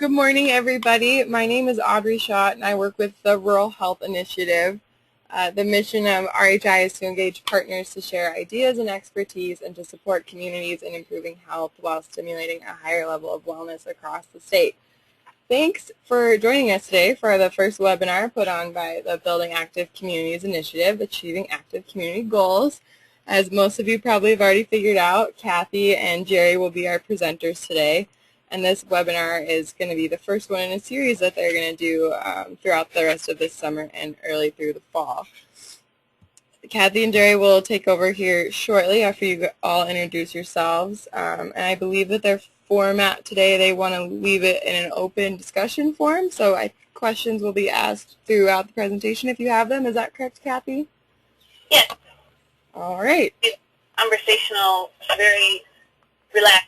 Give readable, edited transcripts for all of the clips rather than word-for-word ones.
Good morning, everybody. My name is Audrey Schott, and I work with the Rural Health Initiative. The mission of RHI is to engage partners to share ideas and expertise and to support communities in improving health while stimulating a higher level of wellness across the state. Thanks for joining us today for the first webinar put on by the Building Active Communities Initiative, Achieving Active Community Goals. As most of you probably have already figured out, Cathy and Jerry will be our presenters today. And this webinar is going to be the first one in a series that they're going to do throughout the rest of this summer and early through the fall. Cathy and Jerry will take over here shortly after you all introduce yourselves. And I believe that their format today, they want to leave it in an open discussion form. So questions will be asked throughout the presentation if you have them. Is that correct, Cathy? Yes. All right. It's conversational, very relaxed.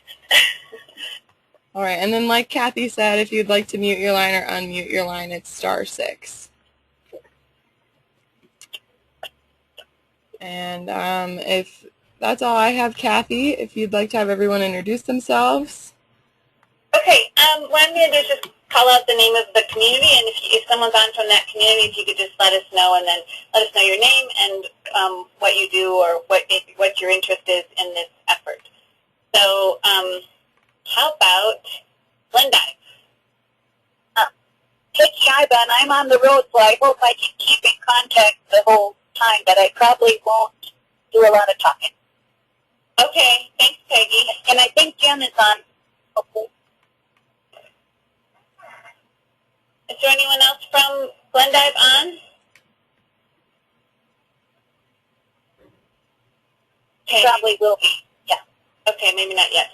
All right, and then like Cathy said, if you'd like to mute your line or unmute your line, it's *6. And if that's all I have, Cathy, if you'd like to have everyone introduce themselves. Okay, what I'm going to do is just call out the name of the community, and if someone's on from that community, if you could just let us know, and then let us know your name and what you do or what your interest is in this effort. So how about Glendive? Cathy, and I'm on the road, so I hope I can keep in contact the whole time, but I probably won't do a lot of talking. Okay, thanks, Peggy. And I think Jen is on. Okay. Is there anyone else from Glendive on? Okay. Probably will be, yeah. Okay, maybe not yet.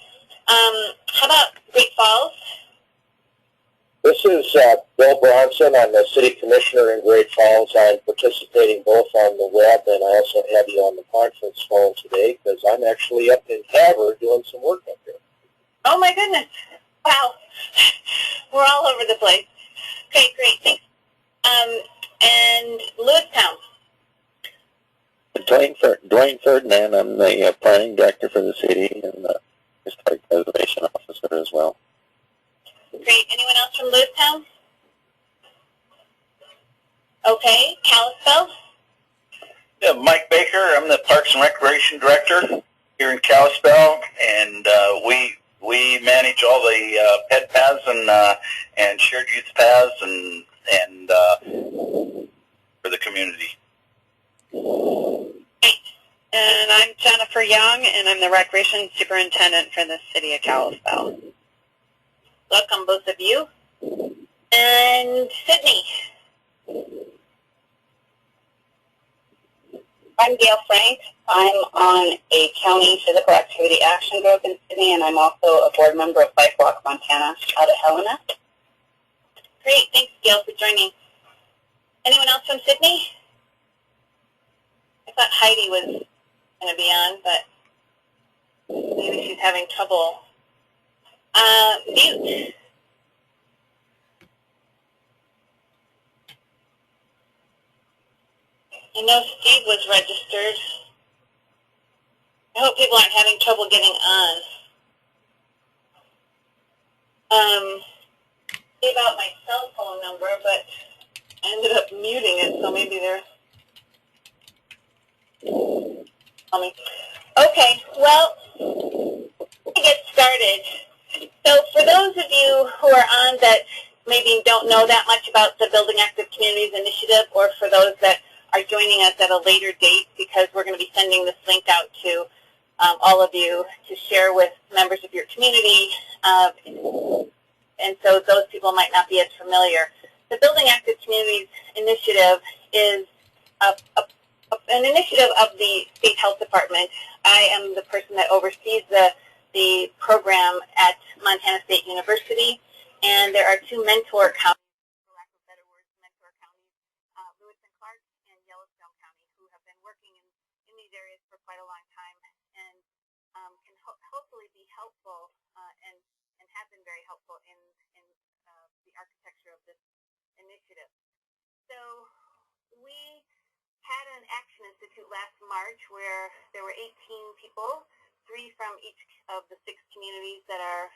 How about Great Falls? This is Bill Bronson. I'm the City Commissioner in Great Falls. I'm participating both on the web, and I also have you on the conference phone today because I'm actually up in Havre doing some work up here. Oh my goodness. Wow. We're all over the place. Okay, great. Thanks. And Lewistown. Dwayne Ferdinand. I'm the Planning Director for the city and the Historic Preservation Officer as well. Great. Anyone else from Lewistown? Okay. Kalispell? Yeah, Mike Baker. I'm the Parks and Recreation Director here in Kalispell, and we manage all the pet paths and shared use paths and for the community. Great. And I'm Jennifer Young, and I'm the Recreation Superintendent for the City of Kalispell. Welcome, both of you. And Sydney. I'm Gail Frank. I'm on a county physical activity action group in Sydney, and I'm also a board member of Bike Walk Montana out of Helena. Great. Thanks, Gail, for joining. Anyone else from Sydney? I thought Heidi was going to be on, but maybe she's having trouble. Butte. I know Steve was registered. I hope people aren't having trouble getting on. Gave out my cell phone number, but I ended up muting it, so maybe they're... Okay, well, to get started. So for those of you who are on that maybe don't know that much about the Building Active Communities Initiative, or for those that are joining us at a later date, because we're going to be sending this link out to all of you to share with members of your community, and so those people might not be as familiar. The Building Active Communities Initiative is an initiative of the State Health Department. I am the person that oversees the program at Montana State University, and there are two mentor counties, for lack of better words, mentor counties, Lewis and Clark and Yellowstone County, who have been working in these areas for quite a long time and can hopefully be helpful and have been very helpful in the architecture of this initiative. So we had an action institute last March where there were 18 people, 3 from each of the 6 communities that are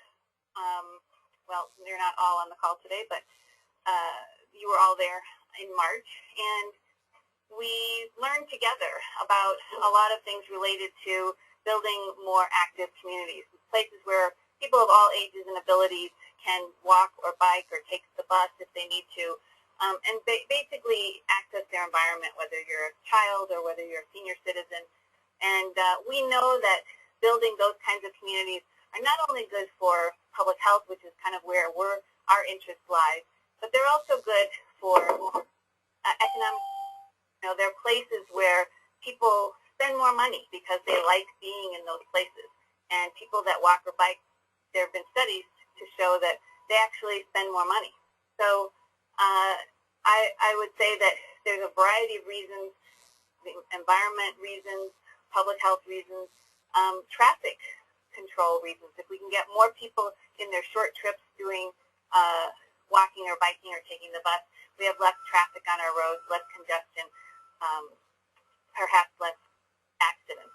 well, they're not all on the call today, but you were all there in March, and we learned together about a lot of things related to building more active communities, places where people of all ages and abilities can walk or bike or take the bus if they need to, and basically access their environment, whether you're a child or whether you're a senior citizen. And we know that building those kinds of communities are not only good for public health, which is kind of where our interest lies, but they're also good for economic. You know, they're places where people spend more money because they like being in those places. And people that walk or bike, there have been studies to show that they actually spend more money. So I would say that there's a variety of reasons, environment reasons, public health reasons, traffic control reasons. If we can get more people in their short trips doing walking or biking or taking the bus, we have less traffic on our roads, less congestion, perhaps less accidents.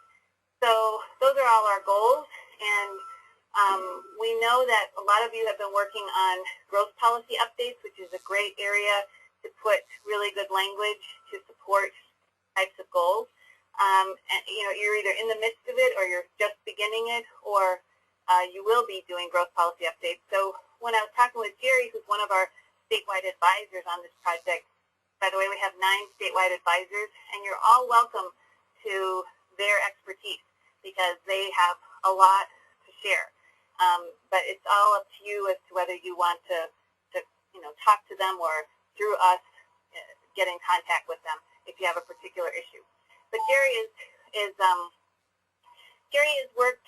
So those are all our goals, and we know that a lot of you have been working on growth policy updates, which is a great area to put really good language to support types of goals. And you know, you're either in the midst of it or you're just beginning it, or you will be doing growth policy updates. So when I was talking with Jerry, who's one of our statewide advisors on this project, by the way, we have 9 statewide advisors, and you're all welcome to their expertise because they have a lot to share. But it's all up to you as to whether you want to you know, talk to them or through us get in contact with them if you have a particular issue. But Jerry has worked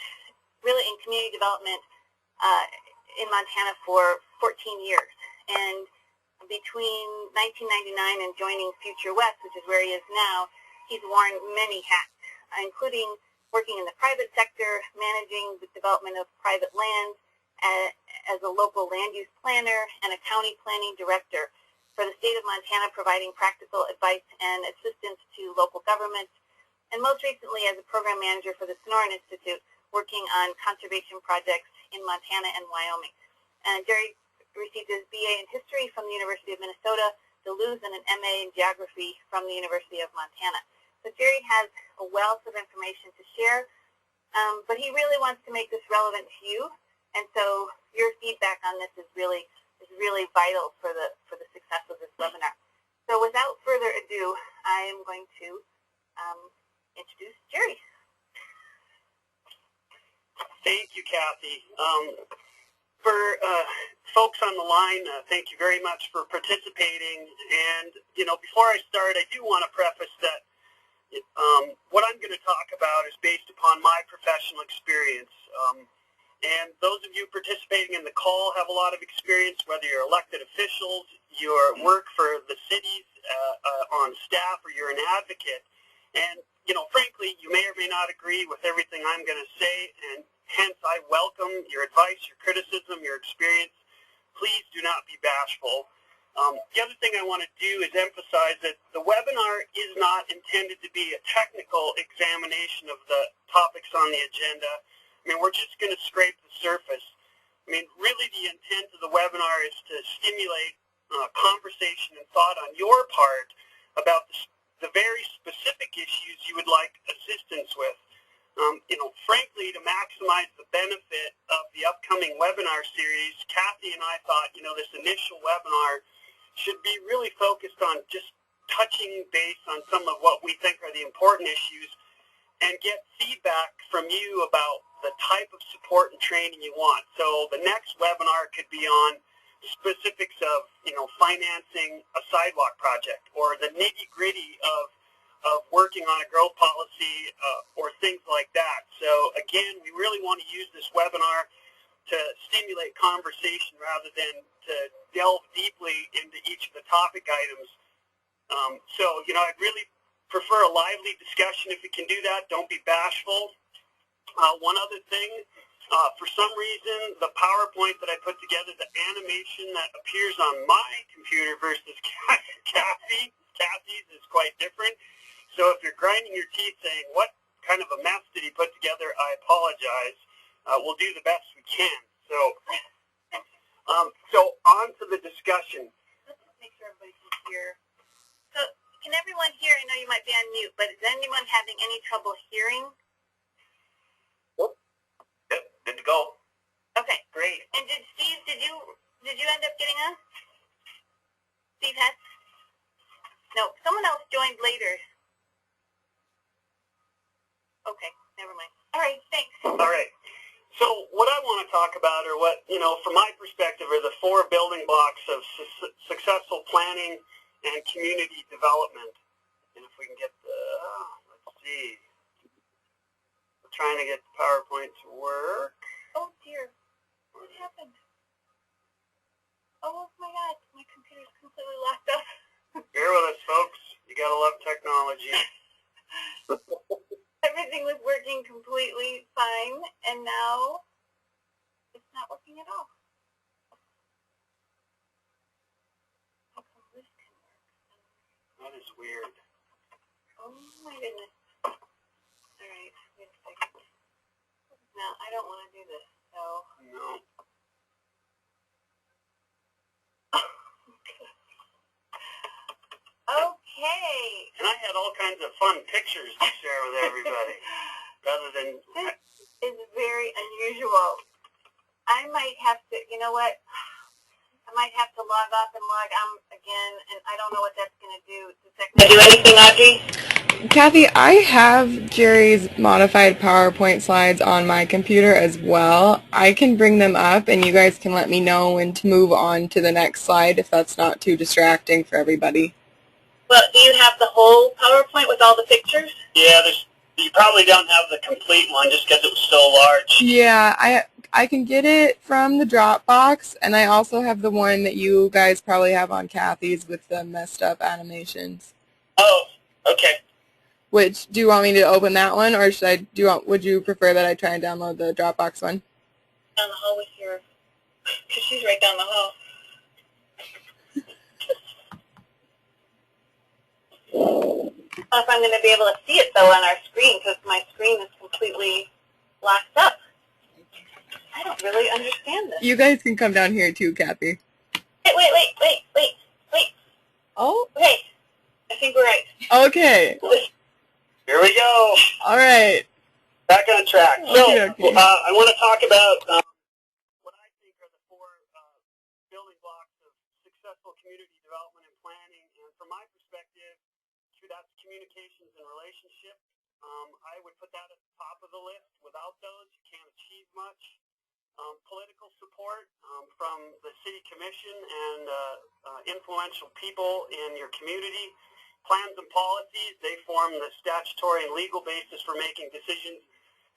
really in community development in Montana for 14 years, and between 1999 and joining Future West, which is where he is now, he's worn many hats, including working in the private sector, managing the development of private land as a local land use planner and a county planning director for the state of Montana, providing practical advice and assistance to local governments, and most recently as a program manager for the Sonoran Institute, working on conservation projects in Montana and Wyoming. And Jerry received his BA in History from the University of Minnesota, Duluth, and an MA in Geography from the University of Montana. So Jerry has a wealth of information to share, but he really wants to make this relevant to you, and so your feedback on this is really vital for the success of this webinar. So without further ado, I am going to introduce Jerry. Thank you, Cathy. For folks on the line, thank you very much for participating. And, you know, before I start, I do want to preface that what I'm going to talk about is based upon my professional experience. And those of you participating in the call have a lot of experience, whether you're elected officials, you work for the cities on staff, or you're an advocate. And, you know, frankly, you may or may not agree with everything I'm going to say, and hence I welcome your advice, your criticism, your experience. Please do not be bashful. The other thing I want to do is emphasize that the webinar is not intended to be a technical examination of the topics on the agenda. I mean, we're just going to scrape the surface. I mean, really the intent of the webinar is to stimulate conversation and thought on your part about the very specific issues you would like assistance with. You know, frankly, to maximize the benefit of the upcoming webinar series, Cathy and I thought, you know, this initial webinar should be really focused on just touching base on some of what we think are the important issues and get feedback from you about the type of support and training you want. So the next webinar could be on specifics of, you know, financing a sidewalk project, or the nitty-gritty of working on a growth policy, or things like that. So again, we really want to use this webinar to stimulate conversation rather than to delve deeply into each of the topic items. So, you know, I'd really prefer a lively discussion if we can do that. Don't be bashful. One other thing, for some reason, the PowerPoint that I put together, the animation that appears on my computer versus Cathy's is quite different. So if you're grinding your teeth saying, what kind of a mess did he put together, I apologize. We'll do the best we can. So So on to the discussion. Let's just make sure everybody can hear. So can everyone hear? I know you might be on mute, but is anyone having any trouble hearing? Yep, good to go. Okay, great. And Steve, did you end up getting on? Steve had? No, someone else joined later. Okay, never mind. All right, thanks. All right. So what I want to talk about, or what, from my perspective, are the 4 building blocks of successful planning and community development. And if we can get the, let's see. We're trying to get the PowerPoint to work. Oh dear, what happened? Oh my God, my computer's completely locked up. Bear with us, folks. You gotta love technology. Everything was working completely fine, and now it's not working at all. How come this can work? That is weird. Oh my goodness. All right, wait a second. No, I don't want to do this, so. No. Okay. And I had all kinds of fun pictures to share with everybody, rather than... This is very unusual. I might have to, you know what? I might have to log off and log on again, and I don't know what that's going to do. Does that do anything, Audrey? Kathy, I have Jerry's modified PowerPoint slides on my computer as well. I can bring them up, and you guys can let me know when to move on to the next slide if that's not too distracting for everybody. Well, do you have the whole PowerPoint with all the pictures? Yeah, you probably don't have the complete one just because it was so large. Yeah, I can get it from the Dropbox, and I also have the one that you guys probably have on Cathy's with the messed up animations. Oh, okay. Which, do you want me to open that one, or would you prefer that I try and download the Dropbox one? Down the hall with your, because she's right down the hall. I don't know if I'm going to be able to see it, though, on our screen, because my screen is completely locked up. I don't really understand this. You guys can come down here, too, Cathy. Wait. Oh? Okay. I think we're right. Okay. Here we go. All right. Back on track. So, I want to talk about what I think are the 4 building blocks of successful community development and planning. And from my perspective, that's communications and relationships. I would put that at the top of the list. Without those, you can't achieve much. Political support from the city commission and influential people in your community. Plans and policies, they form the statutory and legal basis for making decisions.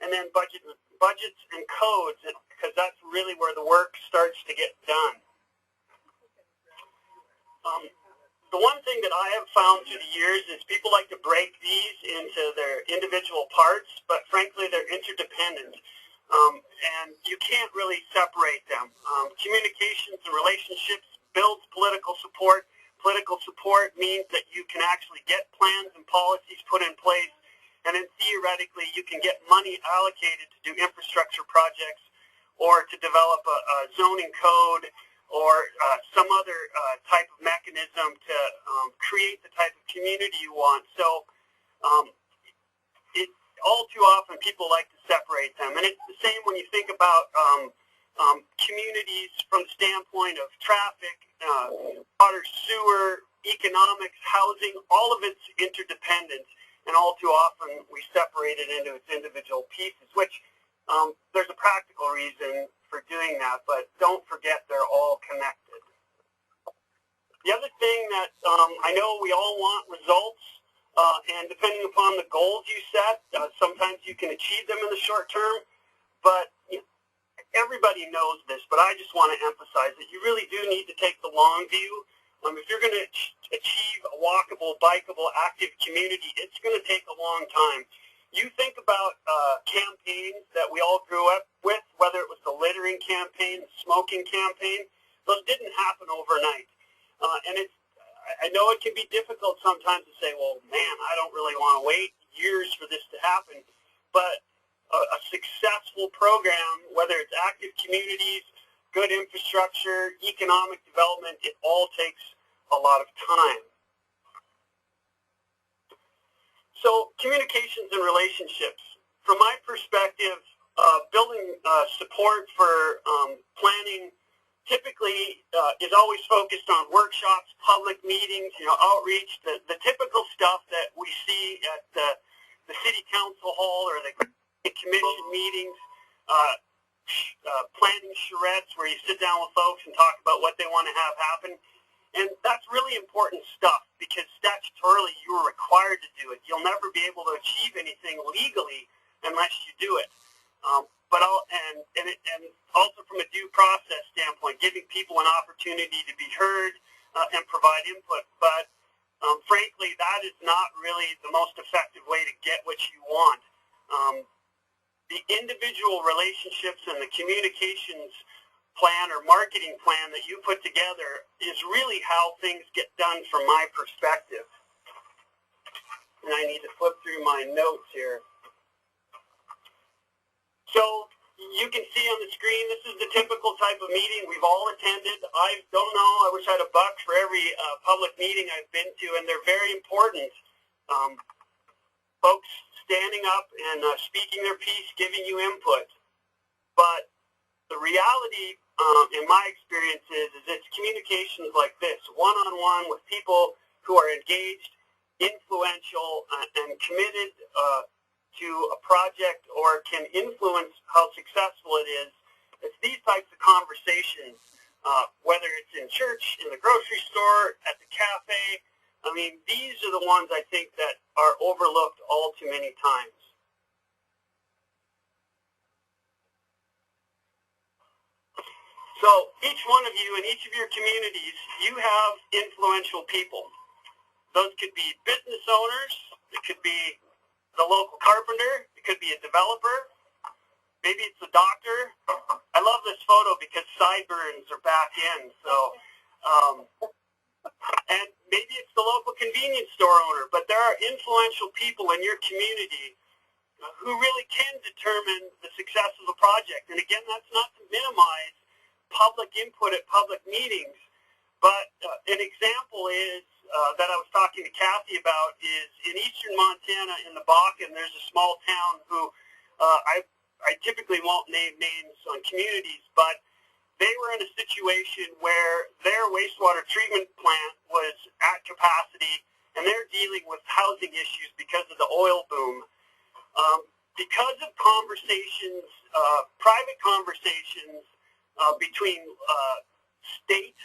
And then budgets and codes, because that's really where the work starts to get done. The one thing that I have found through the years is people like to break these into their individual parts, but frankly they're interdependent. And you can't really separate them. Communications and relationships builds political support. Political support means that you can actually get plans and policies put in place, and then theoretically you can get money allocated to do infrastructure projects or to develop a zoning code or some other type of mechanism to create the type of community you want. So all too often people like to separate them. And it's the same when you think about communities from the standpoint of traffic, water, sewer, economics, housing, all of it's interdependent. And all too often we separate it into its individual pieces, which there's a practical reason for doing that, but don't forget they're all connected. The other thing that I know we all want results, and depending upon the goals you set, sometimes you can achieve them in the short term, but everybody knows this, but I just want to emphasize that you really do need to take the long view. If you're going to achieve a walkable, bikeable, active community, it's going to take a long time. You think about campaigns that we all grew up with, whether it was the littering campaign, the smoking campaign, those didn't happen overnight. And I know it can be difficult sometimes to say, well, man, I don't really want to wait years for this to happen. But a successful program, whether it's active communities good infrastructure, economic development, it all takes a lot of time. So communications and relationships. From my perspective, building support for planning typically is always focused on workshops, public meetings, outreach, the typical stuff that we see at the city council hall or the commission meetings, planning charrettes where you sit down with folks and talk about what they want to have happen. And that's really important stuff because statutorily you are required to do it. You'll never be able to achieve anything legally unless you do it. And also from a due process standpoint, giving people an opportunity to be heard and provide input. But frankly, that is not really the most effective way to get what you want. The individual relationships and the communications plan or marketing plan that you put together is really how things get done from my perspective. And I need to flip through my notes here. So you can see on the screen, this is the typical type of meeting we've all attended. I don't know, I wish I had $1 for every public meeting I've been to, and they're very important. Folks standing up and speaking their piece, giving you input. But the reality, in my experience, is it's communications like this, one-on-one with people who are engaged, influential, and committed to a project or can influence how successful it is. It's these types of conversations, whether it's in church, in the grocery store, at the cafe. I mean, these are the ones I think that are overlooked all too many times. So each one of you in each of your communities, you have influential people. Those could be business owners, it could be the local carpenter, it could be a developer, maybe it's a doctor. I love this photo because sideburns are back in, so, and maybe it's the local convenience store owner, but there are influential people in your community who really can determine the success of a project. And again, that's not to minimize public input at public meetings, but an example is that I was talking to Cathy about is in eastern Montana in the Bakken, there's a small town who I typically won't name names on communities, but they were in a situation where their wastewater treatment plant was at capacity and they're dealing with housing issues because of the oil boom. Because of conversations, private conversations between state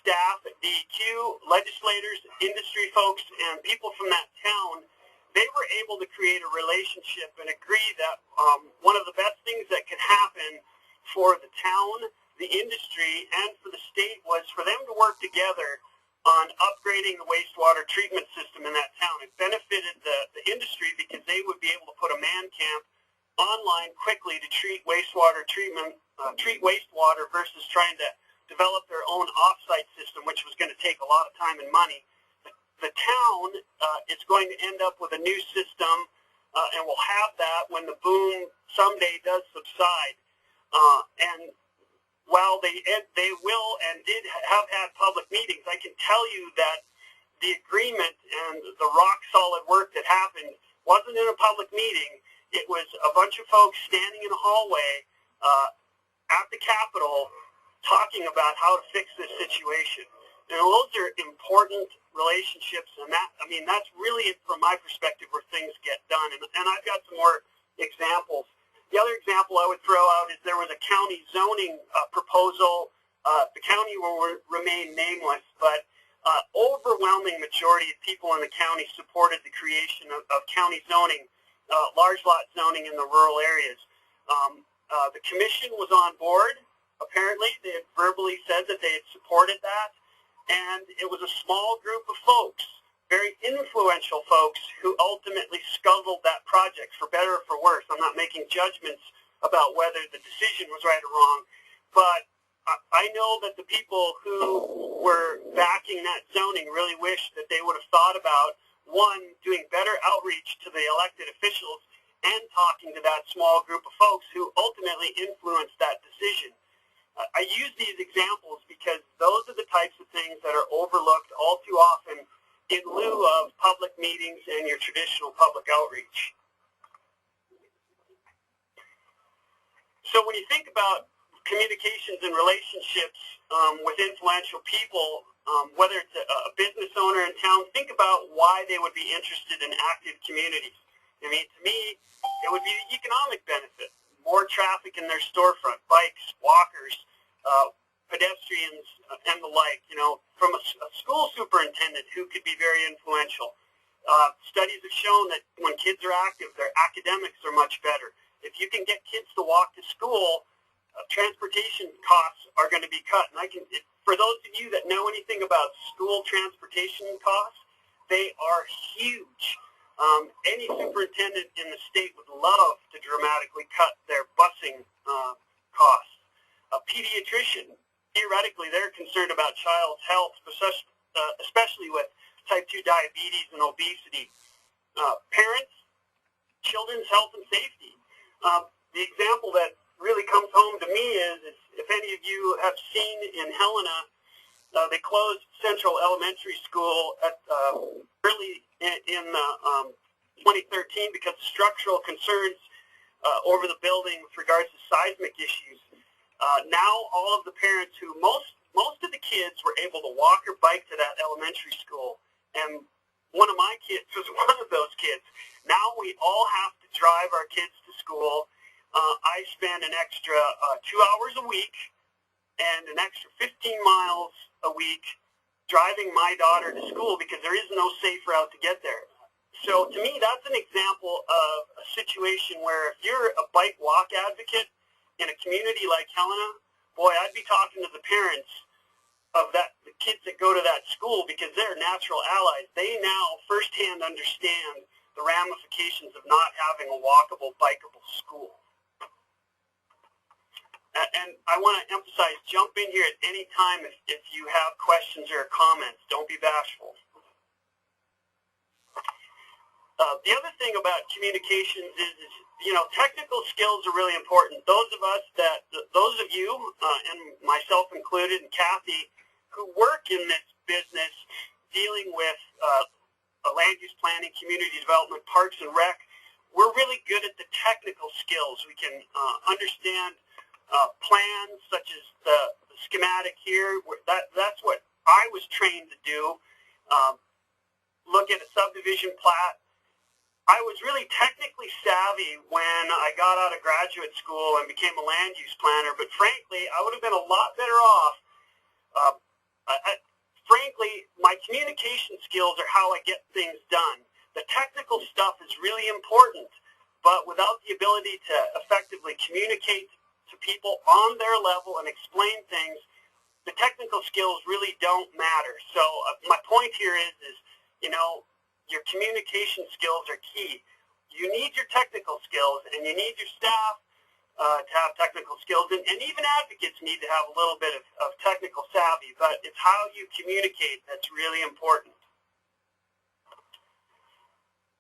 staff at DEQ, legislators, industry folks, and people from that town, they were able to create a relationship and agree that one of the best things that could happen for the town, the industry, and for the state was for them to work together on upgrading the wastewater treatment system in that town. It benefited the industry because they would be able to put a man camp online quickly to treat wastewater treatment, treat wastewater versus trying to develop their own off-site system, which was going to take a lot of time and money. The town is going to end up with a new system, and will have that when the boom someday does subside. And while they will and did have had public meetings, I can tell you that the agreement and the rock-solid work that happened wasn't in a public meeting. It was a bunch of folks standing in a hallway at the Capitol talking about how to fix this situation. And those are important relationships, and that, I mean, that's really, from my perspective, where things get done. And I've got some more examples. The other example I would throw out is there was a county zoning proposal. The county will remain nameless, but overwhelming majority of people in the county supported the creation of county zoning, large lot zoning in the rural areas. The commission was on board. Apparently, they had verbally said that they had supported that, and it was a small group of folks, very influential folks, who ultimately scuttled that project, for better or for worse. I'm not making judgments about whether the decision was right or wrong, but I know that the people who were backing that zoning really wished that they would have thought about, one, doing better outreach to the elected officials and talking to that small group of folks who ultimately influenced that decision. I use these examples because those are the types of things that are overlooked all too often in lieu of public meetings and your traditional public outreach. So when you think about communications and relationships with influential people, whether it's a business owner in town, think about why they would be interested in active communities. I mean, to me, it would be the economic benefit, more traffic in their storefront, bikes, walkers, pedestrians, and the like. You know, from a school superintendent who could be very influential. Studies have shown that when kids are active, their academics are much better. If you can get kids to walk to school, transportation costs are going to be cut. And for those of you that know anything about school transportation costs, they are huge. Any superintendent in the state would love to dramatically cut their busing costs. A pediatrician, theoretically, they're concerned about child's health, especially with type 2 diabetes and obesity. Parents, children's health and safety. The example that really comes home to me is if any of you have seen in Helena, they closed Central Elementary School at early in 2013 because of structural concerns over the building with regards to seismic issues. Now all of the parents who, most of the kids were able to walk or bike to that elementary school, and one of my kids was one of those kids. Now we all have to drive our kids to school. I spend an extra 2 hours a week and an extra 15 miles a week driving my daughter to school because there is no safe route to get there. So to me, that's an example of a situation where if you're a bike walk advocate in a community like Helena, boy, I'd be talking to the parents of the kids that go to that school because they're natural allies. They now firsthand understand the ramifications of not having a walkable, bikeable school. And I want to emphasize, jump in here at any time if you have questions or comments. Don't be bashful. The other thing about communications is, you know, technical skills are really important. Those of you, and myself included, and Cathy, who work in this business dealing with land use planning, community development, parks and rec, we're really good at the technical skills. We can understand plans such as the schematic here. That's what I was trained to do. Look at a subdivision plat. I was really technically savvy when I got out of graduate school and became a land use planner, but frankly, I would have been a lot better off. Frankly, my communication skills are how I get things done. The technical stuff is really important, but without the ability to effectively communicate to people on their level and explain things, the technical skills really don't matter. So my point here is, you know, your communication skills are key. You need your technical skills, and you need your staff to have technical skills, and even advocates need to have a little bit of technical savvy, but it's how you communicate that's really important.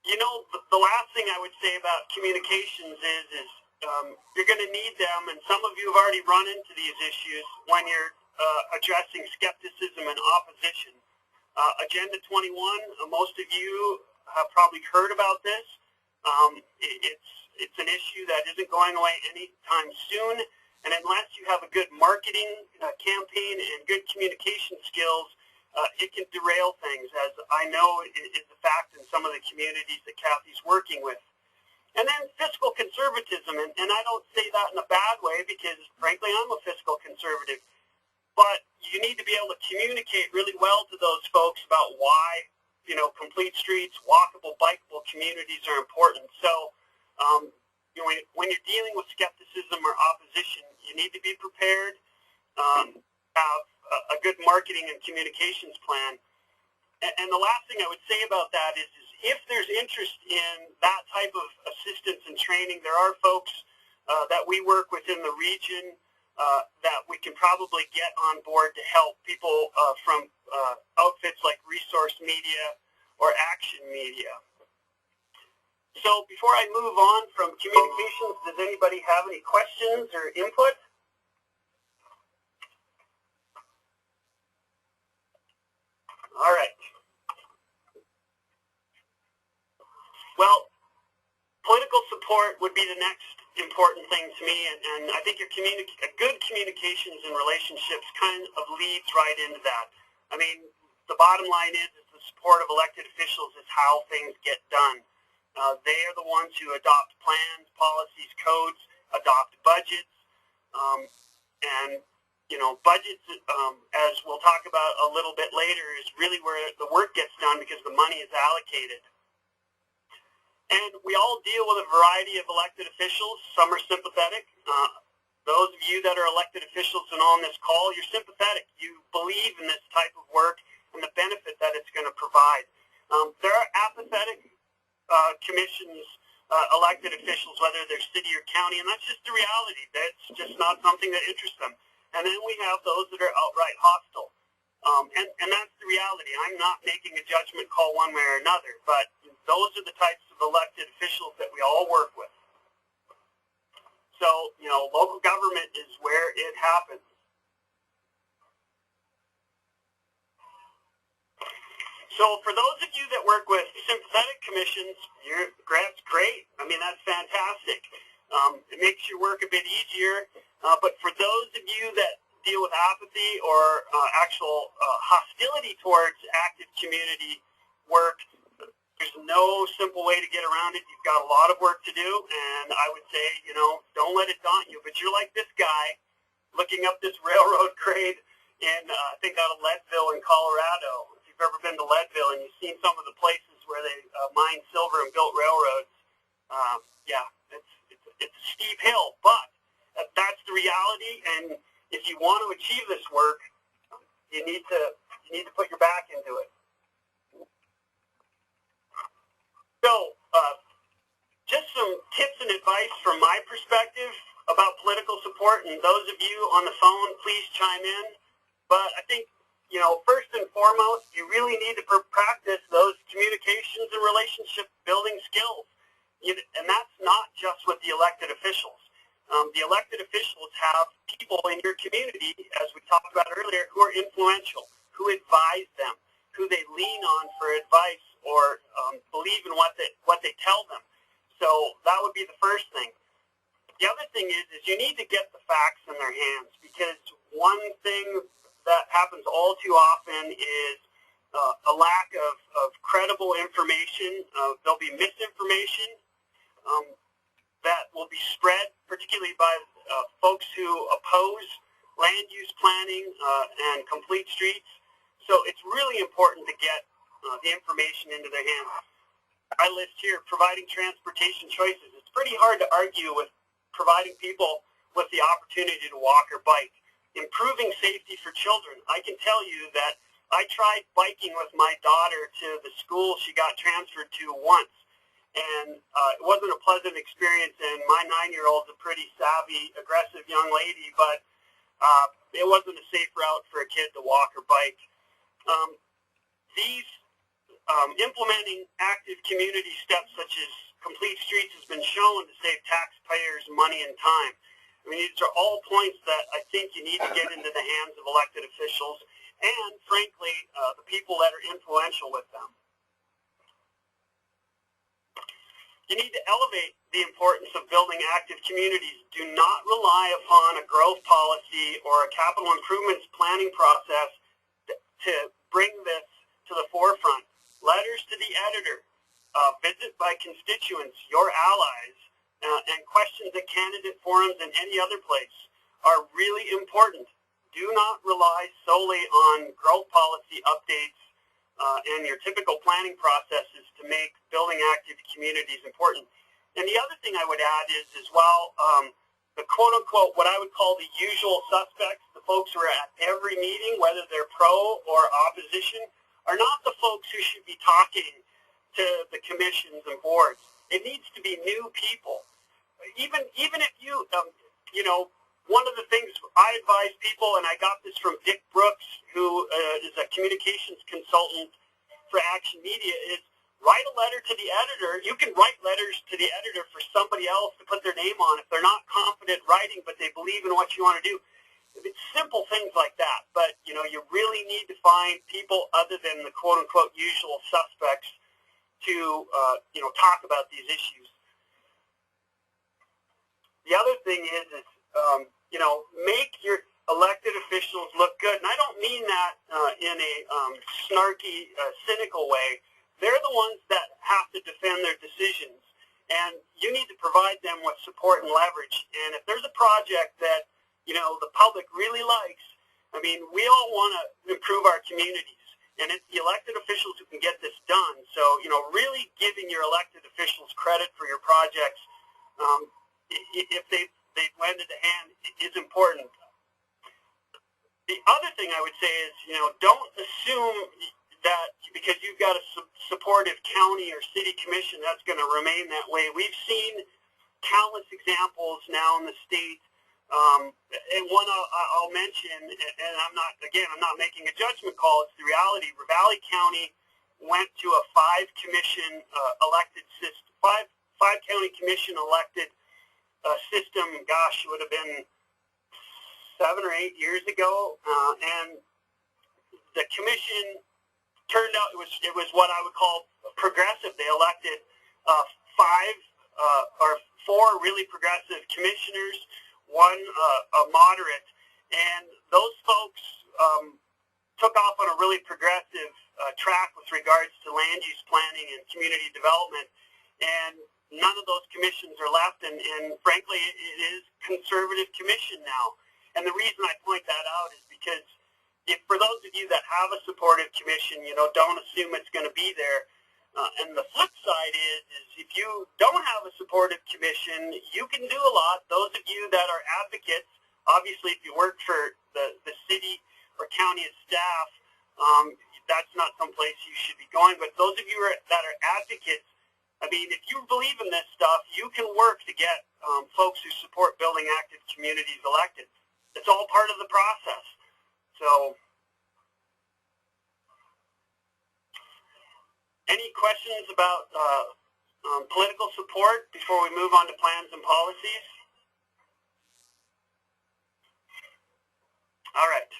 You know, the last thing I would say about communications is you're going to need them, and some of you have already run into these issues when you're addressing skepticism and opposition. Agenda 21, most of you have probably heard about this. It's an issue that isn't going away anytime soon, and unless you have a good marketing campaign and good communication skills, it can derail things, as I know is a fact in some of the communities that Cathy's working with. And then fiscal conservatism, and I don't say that in a bad way because, frankly, I'm a fiscal conservative. But you need to be able to communicate really well to those folks about why, you know, complete streets, walkable, bikeable communities are important. So, you know, when you're dealing with skepticism or opposition, you need to be prepared, have a good marketing and communications plan. And the last thing I would say about that is if there's interest in that type of assistance and training, there are folks that we work with in the region that we can probably get on board to help people from outfits like Resource Media or Action Media. So before I move on from communications, does anybody have any questions or input? All right. Well, political support would be the next important thing to me, and I think good communications and relationships kind of leads right into that. I mean, the bottom line is the support of elected officials is how things get done. They are the ones who adopt plans, policies, codes, adopt budgets, and budgets, as we'll talk about a little bit later, is really where the work gets done because the money is allocated. And we all deal with a variety of elected officials. Some are sympathetic. Those of you that are elected officials and on this call, you're sympathetic. You believe in this type of work and the benefit that it's going to provide. There are apathetic commissions, elected officials, whether they're city or county, and that's just the reality. That's just not something that interests them. And then we have those that are outright hostile. And that's the reality. I'm not making a judgment call one way or another, but those are the types of elected officials that we all work with. So, local government is where it happens. So for those of you that work with sympathetic commissions, that's great. I mean, that's fantastic. It makes your work a bit easier. But for those of you that deal with apathy or actual hostility towards active community work, there's no simple way to get around it. You've got a lot of work to do, and I would say, don't let it daunt you. But you're like this guy looking up this railroad grade in, I think, out of Leadville in Colorado. If you've ever been to Leadville and you've seen some of the places where they mined silver and built railroads, yeah, it's a steep hill, but that's the reality. And if you want to achieve this work, you need to put your back into it. So, just some tips and advice from my perspective about political support, and those of you on the phone, please chime in. But I think, first and foremost, you really need to practice those communications and relationship building skills. And that's not just with the elected officials. The elected officials have people in your community, as we talked about earlier, who are influential, who advise them, who they lean on for advice or believe in what they tell them. So that would be the first thing. The other thing is you need to get the facts in their hands, because one thing that happens all too often is a lack of credible information. There'll be misinformation that will be spread, particularly by folks who oppose land use planning and complete streets. So it's really important to get the information into their hands. I list here providing transportation choices. It's pretty hard to argue with providing people with the opportunity to walk or bike. Improving safety for children. I can tell you that I tried biking with my daughter to the school she got transferred to once, and it wasn't a pleasant experience, and my 9-year-old's a pretty savvy, aggressive young lady, but it wasn't a safe route for a kid to walk or bike. Implementing active community steps such as complete streets has been shown to save taxpayers money and time. I mean, these are all points that I think you need to get into the hands of elected officials and, frankly, the people that are influential with them. You need to elevate the importance of building active communities. Do not rely upon a growth policy or a capital improvements planning process to bring this to the forefront. Letters to the editor, visit by constituents, your allies, and questions at candidate forums and any other place are really important. Do not rely solely on growth policy updates and your typical planning processes to make building active communities important. And the other thing I would add is as well, the quote-unquote, what I would call the usual suspects, the folks who are at every meeting, whether they're pro or opposition, are not the folks who should be talking to the commissions and boards. It needs to be new people. Even if you, one of the things I advise people, and I got this from Dick Brooks, who is a communications consultant for Action Media, is write a letter to the editor. You can write letters to the editor for somebody else to put their name on if they're not confident writing, but they believe in what you want to do. It's simple things like that, but you know, you really need to find people other than the quote-unquote usual suspects to you know, talk about these issues. The other thing is you know, make your elected officials look good, and I don't mean that in a snarky, cynical way. They're the ones that have to defend their decisions, and you need to provide them with support and leverage. And if there's a project that, you know, the public really likes, I mean, we all want to improve our communities, and it's the elected officials who can get this done. So, you know, really giving your elected officials credit for your projects, if they've lended a hand, is important. The other thing I would say is, you know, don't assume that because you've got a supportive county or city commission, that's going to remain that way. We've seen countless examples now in the state, and one I'll mention, and I'm not making a judgment call, it's the reality. Ravalli County went to a five county commission elected system, gosh, it would have been 7 or 8 years ago, and the commission turned out it was what I would call progressive. They elected four really progressive commissioners, one a moderate, and those folks took off on a really progressive track with regards to land use planning and community development, and none of those commissions are left, and frankly, it is conservative commission now. And the reason I point that out is because if, for those of you that have a supportive commission, you know, don't assume it's going to be there. And the flip side is if you don't have a supportive commission, you can do a lot. Those of you that are advocates, obviously if you work for the city or county as staff, that's not someplace you should be going. But those of you that are advocates, I mean, if you believe in this stuff, you can work to get folks who support building active communities elected. It's all part of the process. So, any questions about political support before we move on to plans and policies? All right.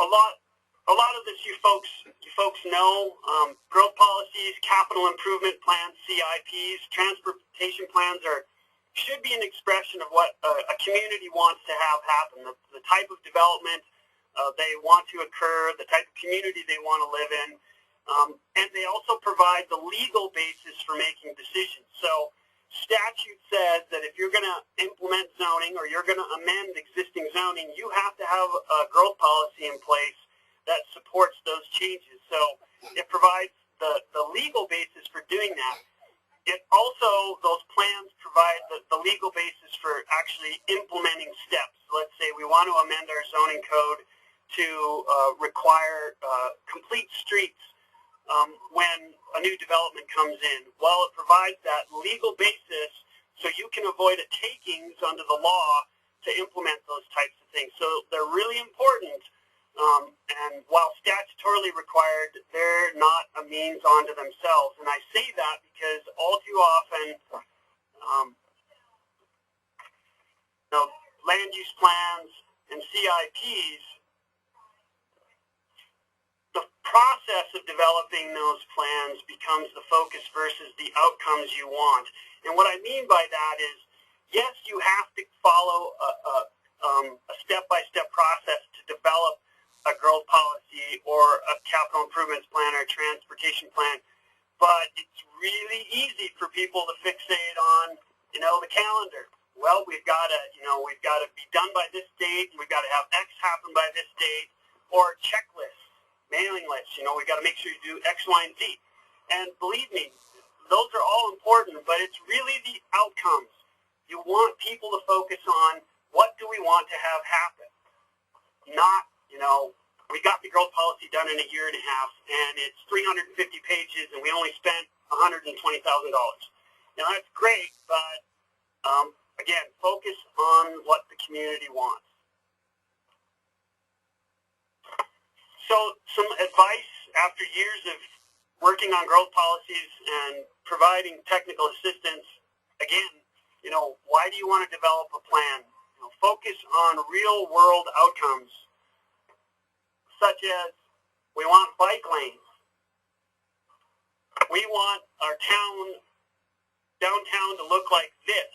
A lot of this you folks know. Growth policies, capital improvement plans, CIPs, transportation plans should be an expression of what a community wants to have happen, the type of development they want to occur, the type of community they want to live in, and they also provide the legal basis for making decisions. So statute says that if you're going to implement zoning or you're going to amend existing zoning, you have to have a growth policy in place that supports those changes. So it provides the legal basis for doing that. It also, those plans provide the legal basis for actually implementing steps. Let's say we want to amend our zoning code to require complete streets when a new development comes in. Well, it provides that legal basis so you can avoid a takings under the law to implement those types of things. So they're really important, and while statutorily required, they're not a means unto themselves. And I say that because all too often, land use plans and CIPs, the process of developing those plans becomes the focus versus the outcomes you want. And what I mean by that is, yes, you have to follow a step-by-step process to develop a growth policy or a capital improvements plan or a transportation plan, but it's really easy for people to fixate on, the calendar. Well, we've got to be done by this date, and we've got to have X happen by this date, or checklists, mailing lists. We've got to make sure you do X, Y, and Z. And believe me, those are all important, but it's really the outcomes. You want people to focus on what do we want to have happen, not, we got the growth policy done in a year and a half, and it's 350 pages, and we only spent $120,000. Now, that's great, but, again, focus on what the community wants. So, some advice after years of working on growth policies and providing technical assistance. Again, why do you want to develop a plan? focus on real-world outcomes, such as we want bike lanes. We want our downtown to look like this: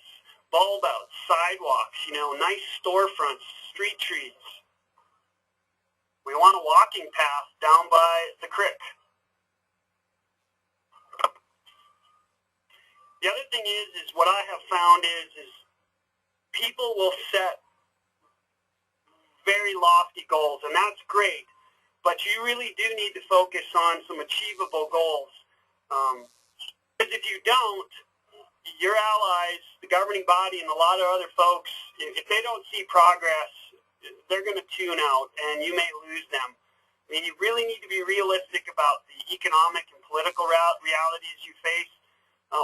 bulb outs, sidewalks, nice storefronts, street trees. We want a walking path down by the creek. The other thing is what I have found is people will set very lofty goals, and that's great, but you really do need to focus on some achievable goals. Because if you don't, your allies, the governing body, and a lot of other folks, if they don't see progress, they're going to tune out, and you may lose them. I mean, you really need to be realistic about the economic and political realities you face.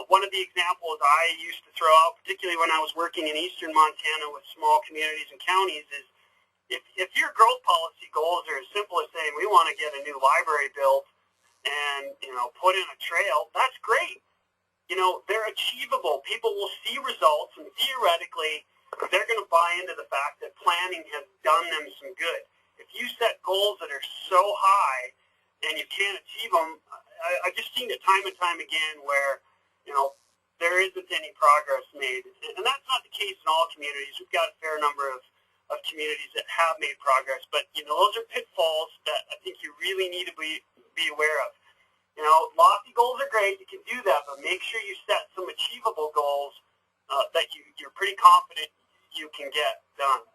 One of the examples I used to throw out, particularly when I was working in eastern Montana with small communities and counties, is if your growth policy goals are as simple as saying we want to get a new library built and put in a trail, that's great. They're achievable. People will see results, and theoretically, they're going to buy into the fact that planning has done them some good. If you set goals that are so high and you can't achieve them, I've just seen it time and time again where there isn't any progress made. And that's not the case in all communities. We've got a fair number of communities that have made progress, but those are pitfalls that I think you really need to be aware of. Lofty goals are great, you can do that, but make sure you set some achievable goals that you're pretty confident you can get done.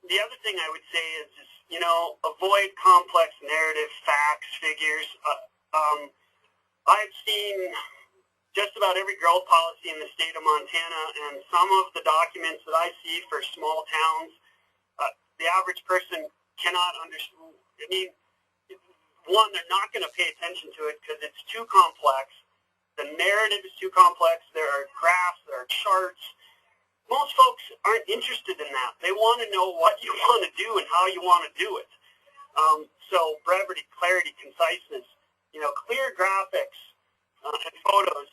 The other thing I would say is avoid complex narrative, facts, figures. I've seen just about every growth policy in the state of Montana, and some of the documents that I see for small towns, the average person cannot understand. I mean, one, they're not going to pay attention to it because it's too complex. The narrative is too complex. There are graphs, there are charts. Most folks aren't interested in that. They want to know what you want to do and how you want to do it. So brevity, clarity, conciseness, clear graphics and photos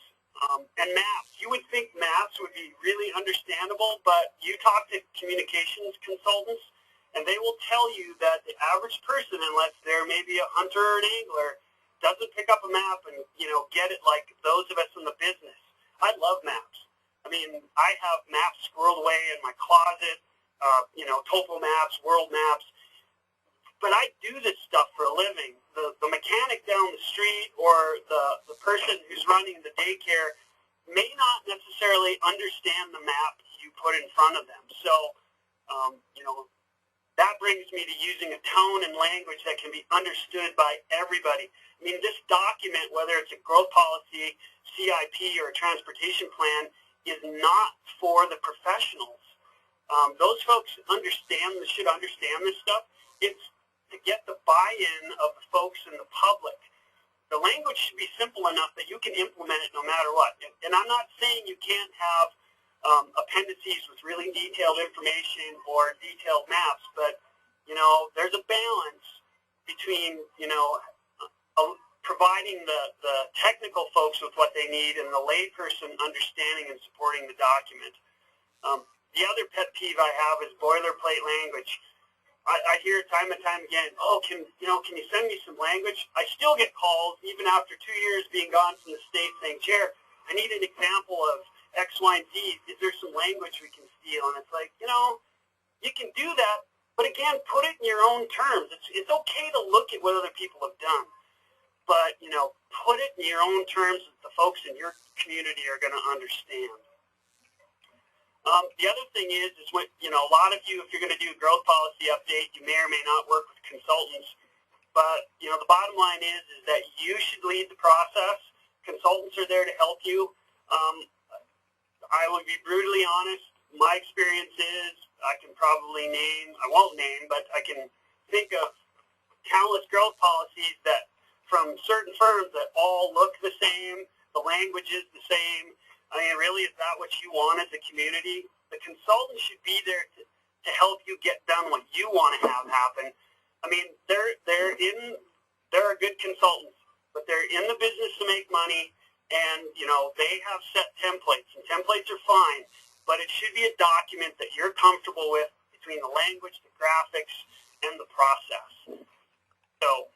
and maps. You would think maps would be really understandable, but you talk to communications consultants, and they will tell you that the average person, unless they're maybe a hunter or an angler, doesn't pick up a map and get it like those of us in the business. I love maps. I mean, I have maps squirreled away in my closet, topo maps, world maps. But I do this stuff for a living. The mechanic down the street or the person who's running the daycare may not necessarily understand the map you put in front of them. So, that brings me to using a tone and language that can be understood by everybody. I mean, this document, whether it's a growth policy, CIP, or a transportation plan, is not for the professionals. Those folks should understand this stuff. It's to get the buy-in of the folks in the public. The language should be simple enough that you can implement it no matter what. And I'm not saying you can't have appendices with really detailed information or detailed maps, but there's a balance between providing the technical folks with what they need and the layperson understanding and supporting the document. The other pet peeve I have is boilerplate language. I hear time and time again, can you send me some language? I still get calls even after 2 years being gone from the state saying, Chair, I need an example of X, Y, and Z. Is there some language we can steal? And it's like, you can do that, but again, put it in your own terms. It's okay to look at what other people have done, but, put it in your own terms that the folks in your community are going to understand. The other thing is when, a lot of you, if you're going to do a growth policy update, you may or may not work with consultants, but, the bottom line is that you should lead the process. Consultants are there to help you. I will be brutally honest. My experience is I can probably I won't name, but I can think of countless growth policies that from certain firms that all look the same, the language is the same. I mean, really, is that what you want as a community? The consultant should be there to help you get done what you want to have happen. I mean, there are good consultants, but they're in the business to make money, And, you know, they have set templates, and templates are fine, but it should be a document that you're comfortable with between the language, the graphics, and the process. So,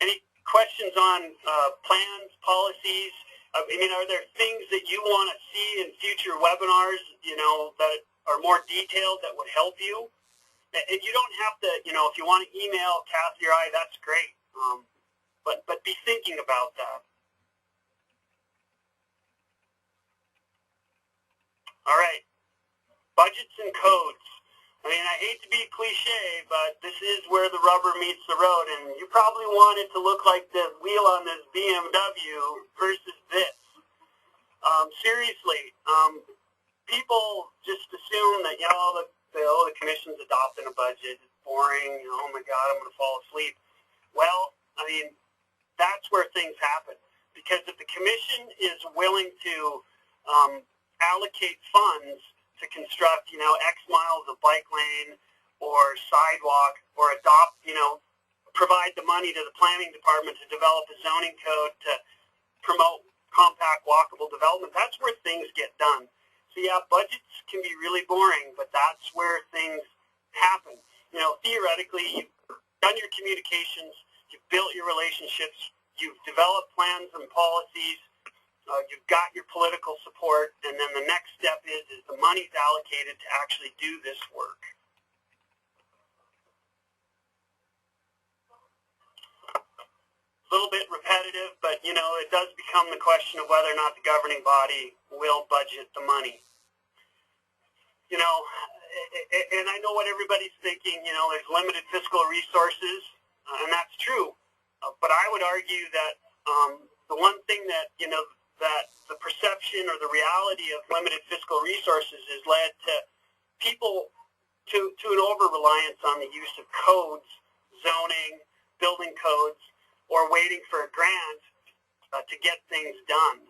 any questions on plans, policies? I mean, are there things that you want to see in future webinars, you know, that are more detailed that would help you? And you don't have to, you know, if you want to email Cathy or I, that's great. But be thinking about that. All right, budgets and codes. I mean, I hate to be cliche, but this is where the rubber meets the road, and you probably want it to look like the wheel on this BMW versus this. Seriously, people just assume that, you know, the commission's adopting a budget. It's boring. You know, oh my God, I'm going to fall asleep. Well, I mean, that's where things happen. Because if the commission is willing to allocate funds to construct, you know, X miles of bike lane or sidewalk, or adopt, you know, provide the money to the planning department to develop a zoning code to promote compact walkable development, that's where things get done. So yeah, budgets can be really boring, but that's where things happen. You know, theoretically, you've done your communications, you've built your relationships, you've developed plans and policies, you've got your political support, and then the next step is the money's allocated to actually do this work. A little bit repetitive, but, you know, it does become the question of whether or not the governing body will budget the money. You know, and I know what everybody's thinking, you know, there's limited fiscal resources, and that's true. But I would argue that the one thing that, you know, that the perception or the reality of limited fiscal resources has led to people to an over-reliance on the use of codes, zoning, building codes, or waiting for a grant to get things done,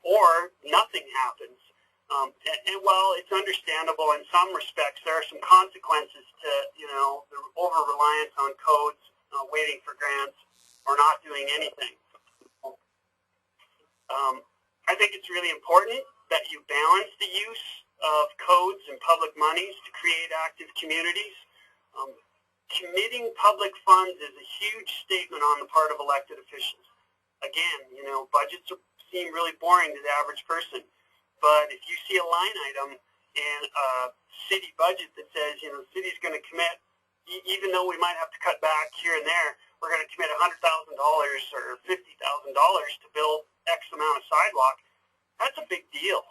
or nothing happens. And while it's understandable in some respects, there are some consequences to, you know, the over-reliance on codes, waiting for grants, or not doing anything. I think it's really important that you balance the use of codes and public monies to create active communities. Committing public funds is a huge statement on the part of elected officials. Again, you know, budgets seem really boring to the average person, but if you see a line item in a city budget that says, you know, the city's going to commit, even though we might have to cut back here and there, we're going to commit $100,000 or $50,000 to build X amount of sidewalk, that's a big deal.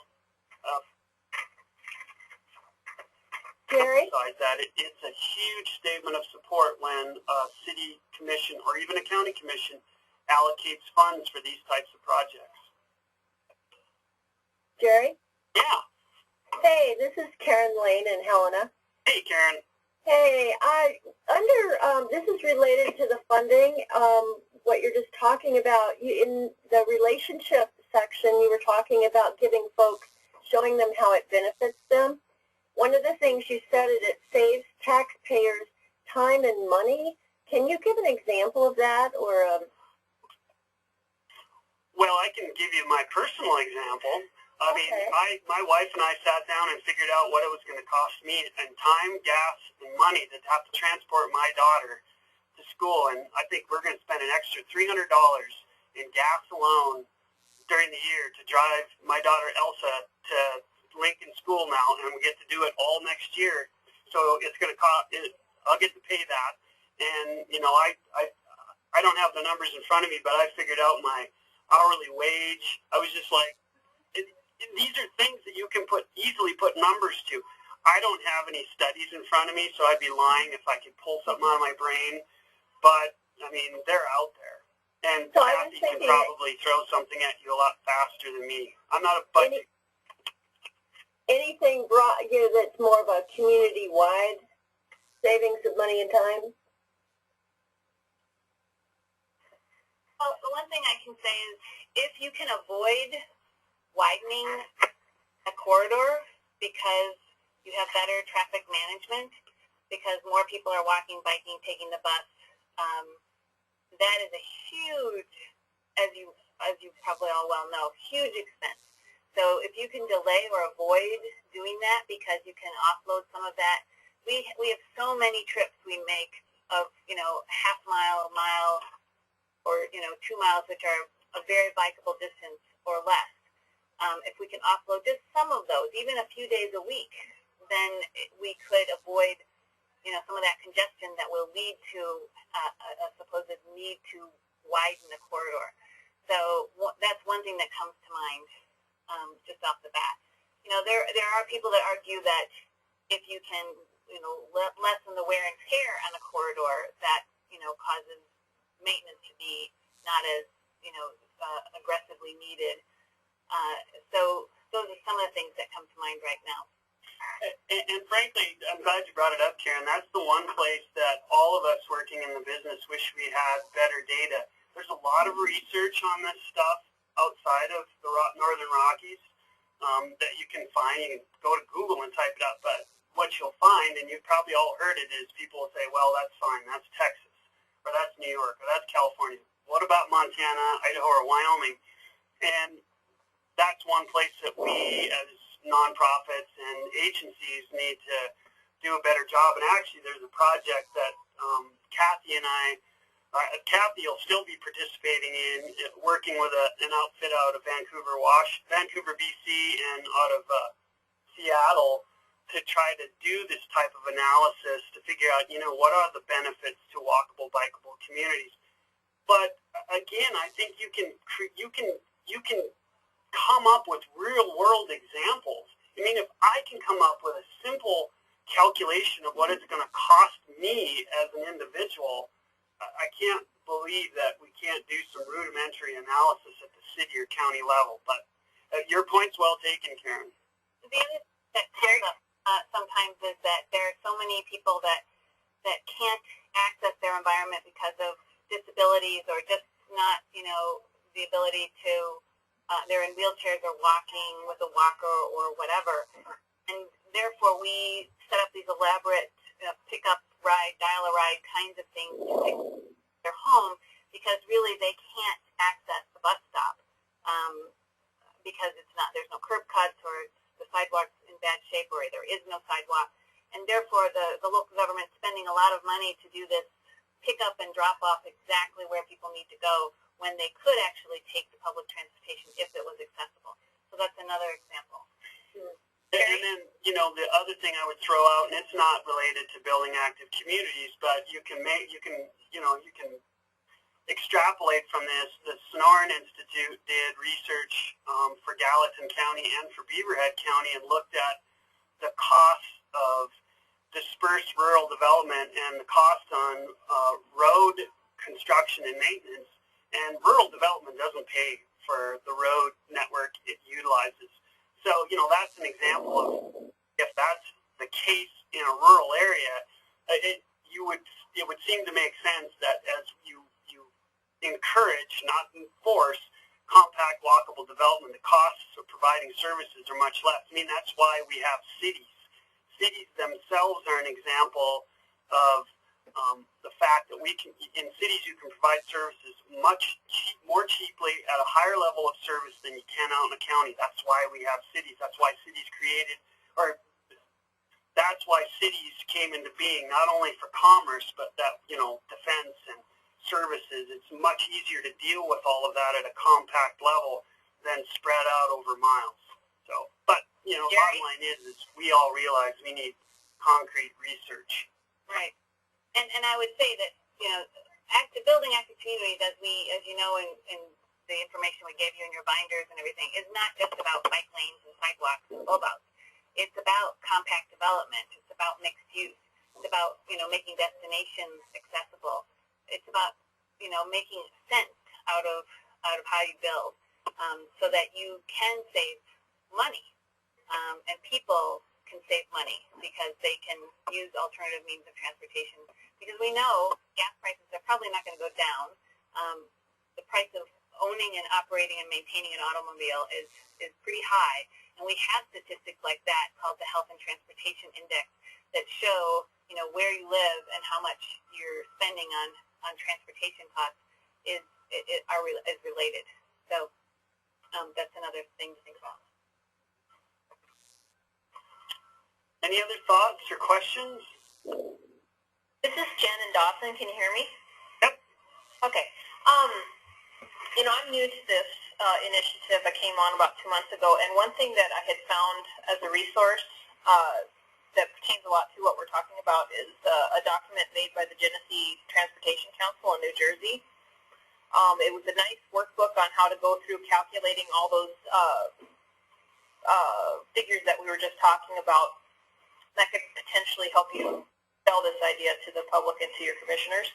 Gary? Besides that, it's a huge statement of support when a city commission or even a county commission allocates funds for these types of projects. Jerry? Yeah. Hey, this is Karen Lane and Helena. Hey, Karen. Hey, this is related to the funding, what you're just talking about. In the relationship section, you were talking about giving folks, showing them how it benefits them. One of the things you said is it saves taxpayers time and money. Can you give an example of that? Or Well, I can give you my personal example. I mean, my wife and I sat down and figured out what it was going to cost me in time, gas, and money to have to transport my daughter to school. And I think we're going to spend an extra $300 in gas alone during the year to drive my daughter Elsa to Lincoln School now, and we get to do it all next year. So it's going to cost. I'll get to pay that. And you know, I don't have the numbers in front of me, but I figured out my hourly wage. I was just like, these are things that you can easily put numbers to. I don't have any studies in front of me, so I'd be lying if I could pull something out of my brain. But I mean, they're out there, and so Cathy can probably throw something at you a lot faster than me. I'm not a budget. Anything that's more of a community-wide savings of money and time? Well, the one thing I can say is if you can avoid widening a corridor because you have better traffic management, because more people are walking, biking, taking the bus, that is a huge, as you probably all well know, huge expense. So if you can delay or avoid doing that because you can offload some of that, we have so many trips we make of, half mile, mile, or, 2 miles, which are a very bikeable distance or less. If we can offload just some of those, even a few days a week, then we could avoid, some of that congestion that will lead to a supposed need to widen the corridor. So that's one thing that comes to mind just off the bat. There are people that argue that if you can, lessen the wear and tear on a corridor, that, causes maintenance to be not as, aggressively needed. So those are some of the things that come to mind right now. And frankly, I'm glad you brought it up, Karen. That's the one place that all of us working in the business wish we had better data. There's a lot of research on this stuff outside of the Northern Rockies that you can find. You can go to Google and type it up, but what you'll find, and you've probably all heard it, is people will say, well, that's fine, that's Texas, or that's New York, or that's California. What about Montana, Idaho, or Wyoming? And that's one place that we as nonprofits and agencies need to do a better job. And actually, there's a project that Cathy and Cathy will still be participating in, working with an outfit out of Vancouver, BC, and out of Seattle, to try to do this type of analysis to figure out, what are the benefits to walkable, bikeable communities. But again, I think you can come up with real-world examples. I mean, if I can come up with a simple calculation of what it's going to cost me as an individual, I can't believe that we can't do some rudimentary analysis at the city or county level. But your point's well taken, Karen. The other thing that comes up sometimes is that there are so many people that can't access their environment because of disabilities or just not, the ability to, they're in wheelchairs or walking with a walker or whatever. And therefore we set up these elaborate pick-up ride, dial-a-ride kinds of things to take their home because really they can't access the bus stop because there's no curb cuts or the sidewalk's in bad shape or there is no sidewalk. And therefore the local government's spending a lot of money to do this pick up and drop off exactly where people need to go when they could actually take the public transportation if it was accessible. So that's another example. And then, the other thing I would throw out, and it's not related to building active communities, but you can extrapolate from this. The Sonoran Institute did research for Gallatin County and for Beaverhead County and looked at the cost of dispersed rural development and the cost on road construction and maintenance. And rural development doesn't pay for the road network it utilizes. So, that's an example of if that's the case in a rural area, it would seem to make sense that as you encourage, not enforce, compact walkable development, the costs of providing services are much less. I mean, that's why we have cities. Cities themselves are an example of the fact that in cities you can provide services much more cheaply at a higher level of service than you can out in a county. That's why we have cities. That's why cities that's why cities came into being, not only for commerce, but that, defense and services. It's much easier to deal with all of that at a compact level than spread out over miles. So, but, bottom line is we all realize we need concrete research. Right. And I would say that, building active communities, as you know, in the information we gave you in your binders and everything, is not just about bike lanes and sidewalks and bulbouts. It's about compact development. It's about mixed use. It's about, making destinations accessible. It's about, making sense out of how you build so that you can save money and people can save money because they can use alternative means of transportation. Because we know gas prices are probably not going to go down. The price of owning and operating and maintaining an automobile is pretty high. And we have statistics like that called the Health and Transportation Index that show, where you live and how much you're spending on on transportation costs is related. So that's another thing to think about. Any other thoughts or questions? This is Jen and Dawson. Can you hear me? Yep. Okay. You know, I'm new to this initiative. I came on about 2 months ago, and one thing that I had found as a resource that pertains a lot to what we're talking about is a document made by the Genesee Transportation Council in New Jersey. It was a nice workbook on how to go through calculating all those figures that we were just talking about that could potentially help you sell this idea to the public and to your commissioners.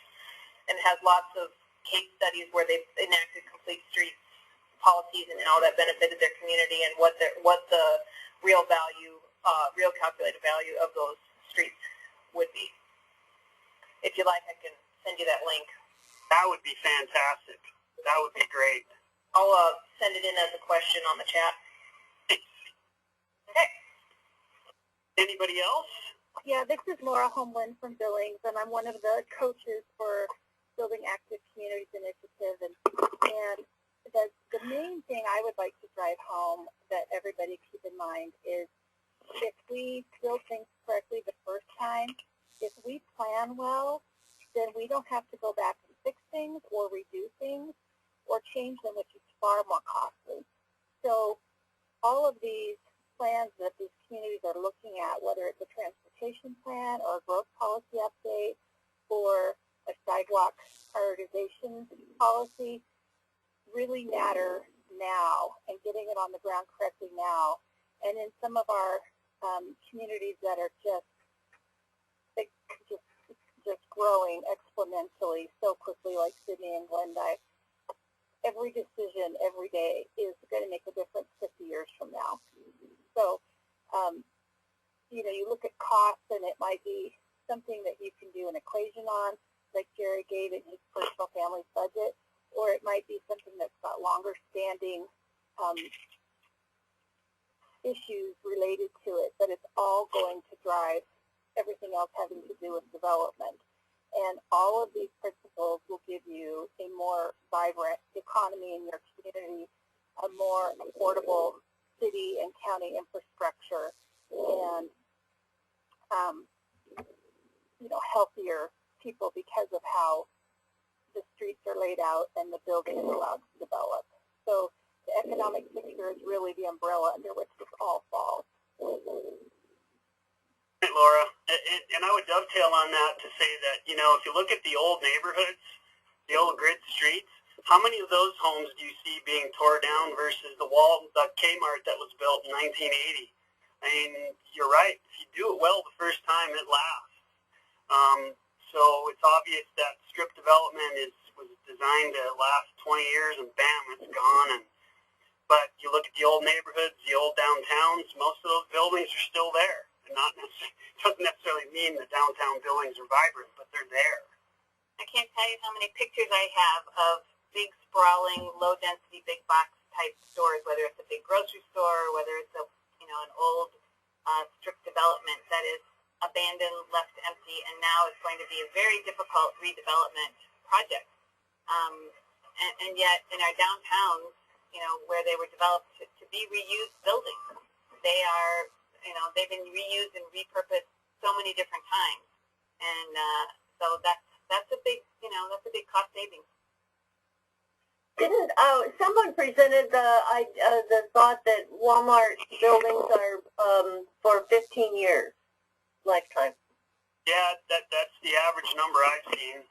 And it has lots of case studies where they've enacted complete streets policies and how that benefited their community and what the real value, real calculated value of those streets would be. If you like, I can send you that link. That would be fantastic. That would be great. I'll send it in as a question on the chat. Okay. Anybody else? Yeah, this is Laura Homeland from Billings, and I'm one of the coaches for Building Active Communities Initiative. And the main thing I would like to drive home that everybody keep in mind is if we build things correctly the first time, if we plan well, then we don't have to go back and fix things or redo things or change them, which is far more costly. So all of these plans that these communities are looking at, whether it's a transportation plan or a growth policy update or a sidewalk prioritization policy, really matter now and getting it on the ground correctly now. And in some of our communities that are just growing exponentially so quickly, like Sydney and Glendive, every decision every day is going to make a difference 50 years from now. So, you know, you look at costs and it might be something that you can do an equation on, like Jerry gave in his personal family's budget, or it might be something that's got longer standing issues related to it, but it's all going to drive everything else having to do with development. And all of these principles will give you a more vibrant economy in your community, a more affordable city and county infrastructure, and you know, healthier people because of how the streets are laid out and the building is allowed to develop. So the economic picture is really the umbrella under which this all falls. Laura, and I would dovetail on that to say that, you know, if you look at the old neighborhoods, the old grid streets, how many of those homes do you see being torn down versus the Kmart that was built in 1980? I mean, you're right. If you do it well the first time, it lasts. So it's obvious that strip development was designed to last 20 years, and bam, it's gone. But you look at the old neighborhoods, the old downtowns, most of those buildings are still there. Doesn't necessarily mean the downtown buildings are vibrant, but they're there. I can't tell you how many pictures I have of big, sprawling, low-density, big-box type stores, whether it's a big grocery store, or whether it's an old strip development that is abandoned, left empty, and now it's going to be a very difficult redevelopment project. And yet, in our downtowns, you know, where they were developed to be reused buildings, they are. You know, they've been reused and repurposed so many different times, and so that's a big, you know, that's a big cost savings. Didn't someone presented the thought that Walmart buildings are for 15 years lifetime? Yeah, that's the average number I've seen.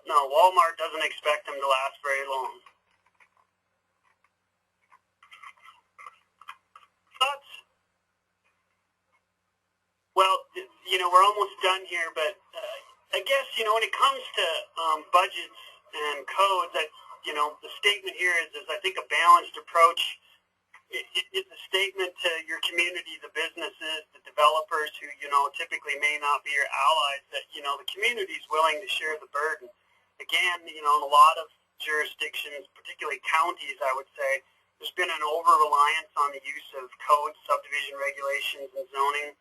No, Walmart doesn't expect them to last very long. Thoughts? Well, you know, we're almost done here, but I guess, you know, when it comes to budgets and codes, you know, the statement here is I think a balanced approach. It's a statement to your community, the businesses, the developers who, you know, typically may not be your allies, that, you know, the community is willing to share the burden. Again, you know, in a lot of jurisdictions, particularly counties, I would say, there's been an over-reliance on the use of codes, subdivision regulations, and zoning.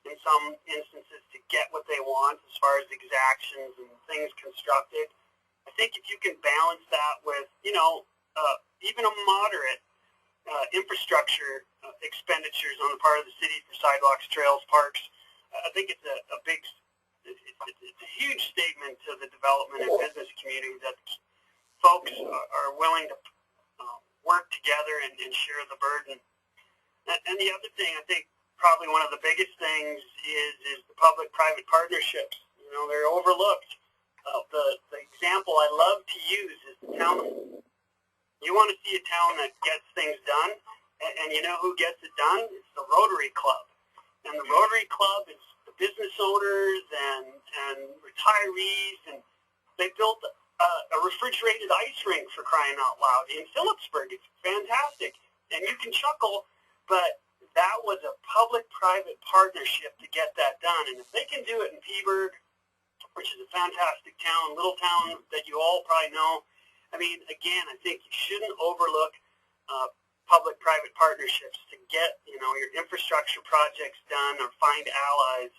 in some instances to get what they want as far as exactions and things constructed. I think if you can balance that with, even a moderate infrastructure expenditures on the part of the city for sidewalks, trails, parks, I think it's it's a huge statement to the development and business community that folks are willing to work together and share the burden. And the other thing, I think probably one of the biggest things is the public-private partnerships. They're overlooked. The example I love to use is the town. You want to see a town that gets things done, and you know who gets it done? It's the Rotary Club. And the Rotary Club is the business owners and retirees, and they built a refrigerated ice rink, for crying out loud, in Phillipsburg. It's fantastic. And you can chuckle, but that was a public-private partnership to get that done. And if they can do it in Peaburg, which is a fantastic town, little town that you all probably know, I mean, again, I think you shouldn't overlook public-private partnerships to get, your infrastructure projects done or find allies.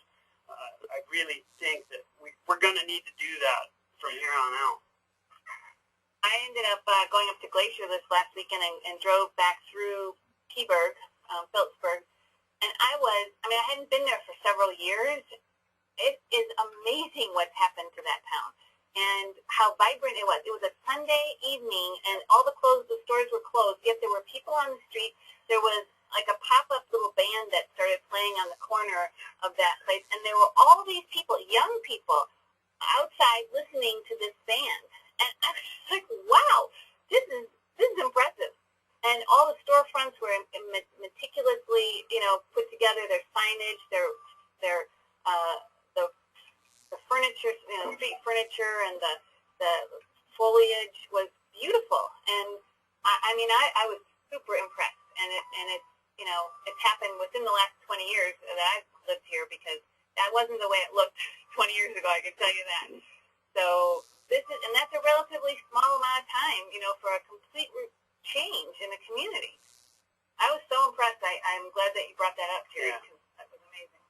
I really think that we're going to need to do that from here on out. I ended up going up to Glacier this last weekend and drove back through Peaburg, Phillipsburg, and I hadn't been there for several years. It is amazing what's happened to that town and how vibrant it was. It was a Sunday evening, and all the stores were closed, yet there were people on the street. There was like a pop-up little band that started playing on the corner of that place, and there were all these people, young people, outside listening to this band. And I was just like, wow, this is impressive. And all the storefronts were meticulously, put together. Their signage, their the furniture, street furniture, and the foliage was beautiful. And I was super impressed. And it's happened within the last 20 years that I've lived here, because that wasn't the way it looked 20 years ago, I can tell you that. So that's a relatively small amount of time, for a complete change in the community. I was so impressed. I'm glad that you brought that up, Terry, because that was amazing.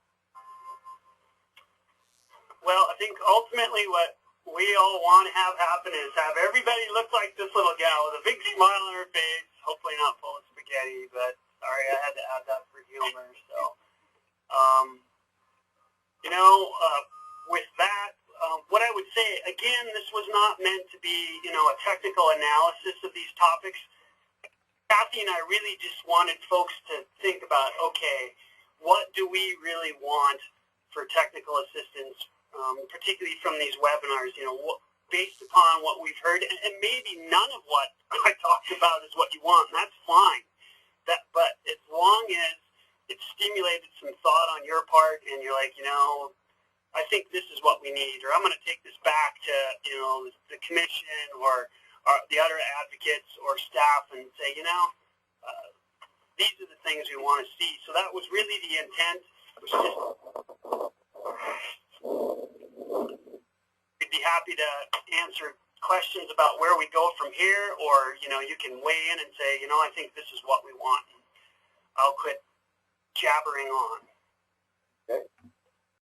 Well, I think ultimately what we all want to have happen is have everybody look like this little gal with a big smile on her face, hopefully not full of spaghetti, but sorry, I had to add that for humor. So, with that, what I would say, again, this was not meant to be, a technical analysis of these topics. Cathy and I really just wanted folks to think about, okay, what do we really want for technical assistance, particularly from these webinars, based upon what we've heard, and maybe none of what I talked about is what you want, and that's fine. But as long as it stimulated some thought on your part, and you're like, I think this is what we need, or I'm going to take this back to, the commission or the other advocates or staff and say, these are the things we want to see. So that was really the intent. It was just, we'd be happy to answer questions about where we go from here, or, you can weigh in and say, I think this is what we want. And I'll quit jabbering on. Okay.